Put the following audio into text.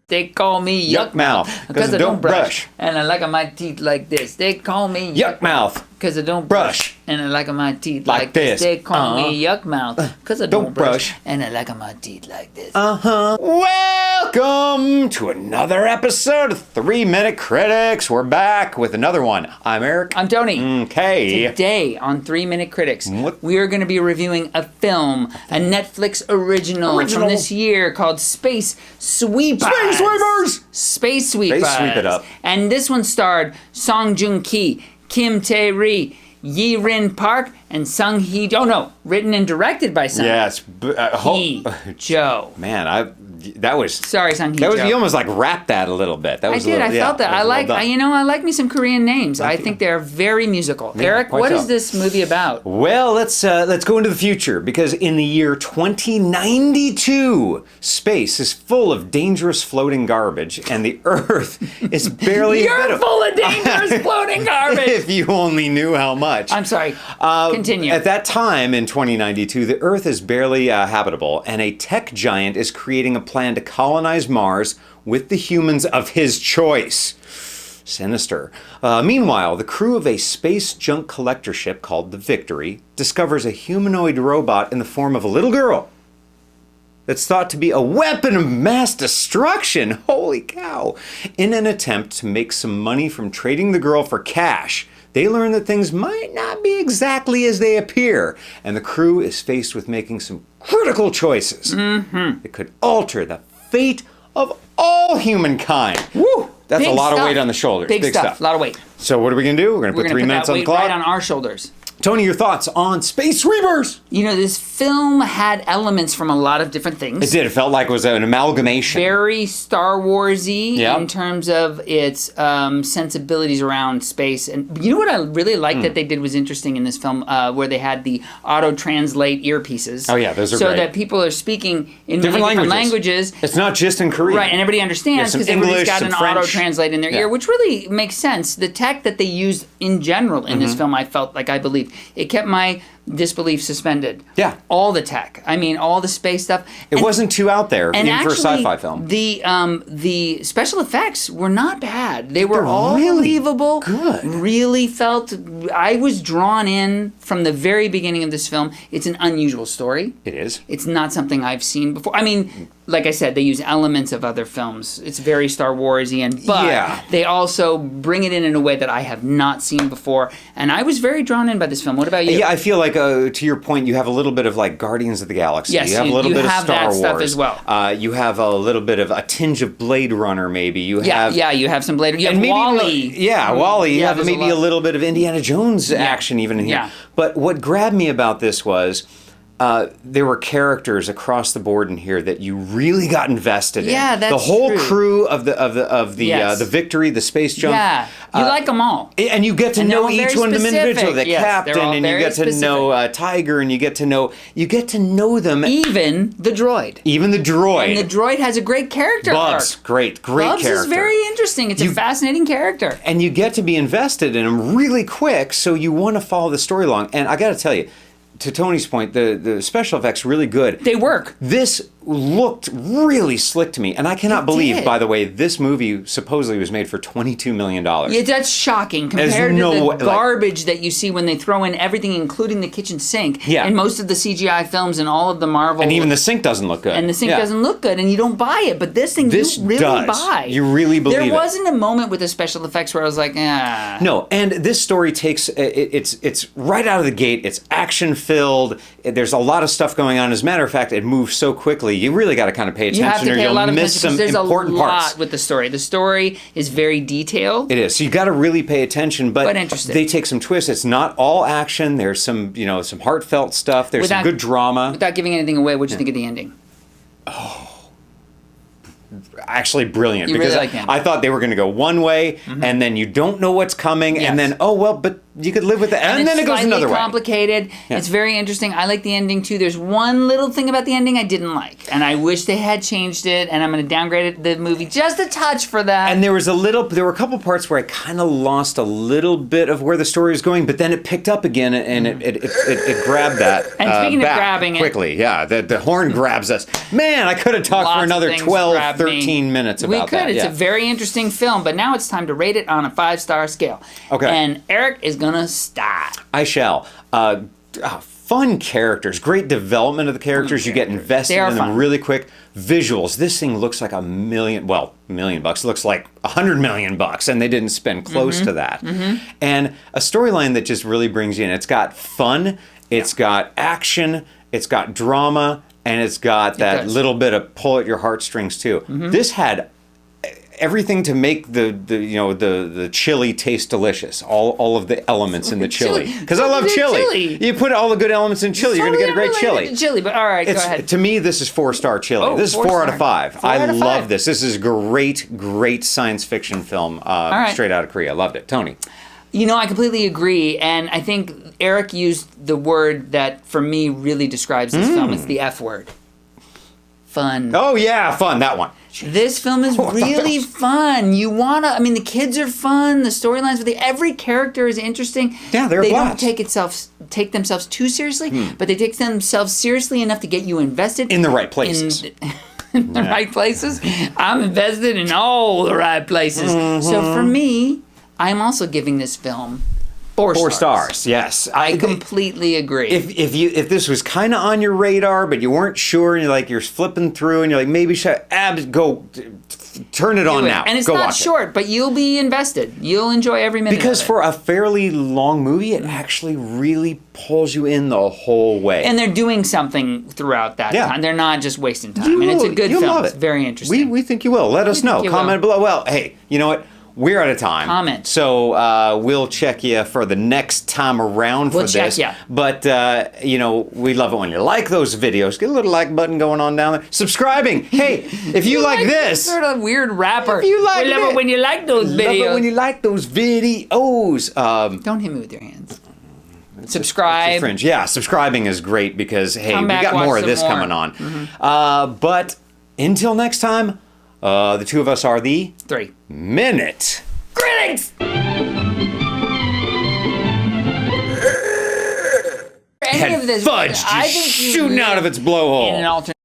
They call me Yuck Mouth because I don't brush. And I like my teeth like this. They call me Yuck Mouth because I don't brush. And I like my teeth like this. They call me Yuck Mouth because I don't brush. And I like my teeth like this. Welcome to another episode of 3 Minute Critics. We're back with another one. I'm Eric. I'm Tony. Okay. Today on 3 Minute Critics, we are going to be reviewing a film, a Netflix original from this year called Space Sweepers. Space Sweepers! Space Sweepers. Space Sweep it up. And this one starred Song Joong-Ki, Tae-ri, Ye-Rin Park, and Sung-hee Jo. Oh, no, written and directed by Sung-hee Jo. Man, that was... Sorry, Sung-hee Jo. You almost like rapped that a little bit. That was I felt that. I like me some Korean names. I think they're very musical. Yeah, Eric, what is this movie about? Well, let's go into the future, because in the year 2092, space is full of dangerous floating garbage, and the Earth is barely... You're full of dangerous floating garbage! If you only knew how much. I'm sorry. Continue. At that time, in 2092, the Earth is barely habitable, and a tech giant is creating a plan to colonize Mars with the humans of his choice. Sinister. Meanwhile, the crew of a space junk collector ship called the Victory discovers a humanoid robot in the form of a little girl that's thought to be a weapon of mass destruction. Holy cow. In an attempt to make some money from trading the girl for cash, they learn that things might not be exactly as they appear, and the crew is faced with making some critical choices that could alter the fate of all humankind. Woo! That's a lot of weight on the shoulders. Big stuff. A lot of weight. So what are we going to do? We're going to put 3 minutes on the clock? Right on our shoulders. Tony, your thoughts on Space Sweepers? You know, this film had elements from a lot of different things. It did. It felt like it was an amalgamation. Very Star Wars-y in terms of its sensibilities around space. And you know what I really liked that they did was interesting in this film, where they had the auto-translate earpieces. Oh, yeah, those are great. So that people are speaking in different languages. It's not just in Korean. Right, and everybody understands because everybody's got an auto-translate in their ear, which really makes sense. The tech that they used in general in this film, I believe, it kept my disbelief suspended. Yeah. All the tech. I mean, all the space stuff. It wasn't too out there, even for a sci-fi film. The special effects were not bad. They were all believable. Good. Really felt... I was drawn in from the very beginning of this film. It's an unusual story. It is. It's not something I've seen before. I mean, like I said, they use elements of other films. It's very Star Wars-y, but they also bring it in a way that I have not seen before. And I was very drawn in by this film. What about you? Yeah, I feel like, to your point, you have a little bit of like Guardians of the Galaxy. Yes, you have a little bit of Star Wars. Stuff as well. You have a little bit of a tinge of Blade Runner, maybe. You have you have some Blade. You have Wall-E. Wall-E. You have maybe a little bit of Indiana Jones action even in here. Yeah. But what grabbed me about this was... there were characters across the board in here that you really got invested in. Yeah, that's the whole true. crew of the Victory, the space junk. Yeah, you like them all, and you get to know each one of them individually. The captain, and you get to know Tiger, and you get to know them. Even the droid. And the droid has a great character Bubs, arc. great Bubs character. Is very interesting. It's a fascinating character, and you get to be invested in him really quick, so you want to follow the story along. And I got to tell you, to Tony's point, the special effects really good. They work. This looked really slick to me, and I cannot believe, by the way, this movie supposedly was made for $22 million. Yeah, that's shocking compared to the garbage that you see when they throw in everything, including the kitchen sink. Yeah. And most of the CGI films and all of the Marvel. And even the sink doesn't look good. And the sink doesn't look good, and you don't buy it. But this thing, you really buy. You really believe it. There wasn't a moment with the special effects where I was like, ah. No, and this story takes, it's right out of the gate. It's action-filled. There's a lot of stuff going on. As a matter of fact, it moves so quickly. You really got to kind of pay attention, or you'll miss some important parts. There's a lot with the story. The story is very detailed. It is. So you got to really pay attention, but they take some twists. It's not all action. There's some, some heartfelt stuff. There's some good drama. Without giving anything away, what do you think of the ending? Oh, actually brilliant. You because really like him. I thought they were going to go one way, and then you don't know what's coming, and then, but you could live with that, and then it goes another way. It's complicated. Yeah. It's very interesting. I like the ending too. There's one little thing about the ending I didn't like, and I wish they had changed it. And I'm going to downgrade the movie just a touch for that. And there were a couple parts where I kind of lost a little bit of where the story was going, but then it picked up again, and it grabbed that. And speaking of grabbing quickly, the horn grabs us. Man, I could have talked for another 12, 13 minutes about that. We could. It's a very interesting film, but now it's time to rate it on a 5-star scale. Okay. And Eric is going to start. I shall. Fun characters, great development of the characters. You get invested in them really quick. Visuals. This thing looks like $1 million bucks. It looks like $100 million bucks, and they didn't spend close to that. And a storyline that just really brings you in. It's got fun. It's got action. It's got drama. And it's got that little bit of pull at your heartstrings too. This had everything to make the chili taste delicious. All of the elements in the chili. Because I love chili. You put all the good elements in chili, you're going to get a great chili. Chili, but all right, go ahead. To me, this is 4-star chili. This is 4 out of 5. I love this. This is a great science fiction film straight out of Korea. I loved it. Tony. I completely agree, and I think Eric used the word that, for me, really describes this film. It's the F word. Fun. Oh, yeah, fun, that one. This film is really fun. The kids are fun, the storylines, every character is interesting. Yeah, they're They blast. don't take themselves too seriously, but they take themselves seriously enough to get you invested. In the right places. In the right places. I'm invested in all the right places. So for me, I'm also giving this film 4 stars. Yes. I completely agree. If this was kind of on your radar, but you weren't sure, and you're flipping through, and you're like, maybe go turn it on now. And it's not short, but you'll be invested. You'll enjoy every minute. Because for a fairly long movie, it actually really pulls you in the whole way. And they're doing something throughout that time. They're not just wasting time. It's a good film. Love it. It's very interesting. We think you will. Let us know. Comment below. Well, hey, you know what? We're out of time. Comment. So we'll check you for the next time around for this. We'll check ya. But, we love it when you like those videos. Get a little like button going on down there. Subscribing. Hey, if you like this. Sort of weird rapper. If you like we love it when you like those videos. Love it when you like those videos. Don't hit me with your hands. Subscribe. Fringe. Yeah, subscribing is great because, hey, we got more of this coming on. But until next time, the two of us are the 3 Minute Critics! Any of this, fudge I think shooting out of its blowhole. In an alternate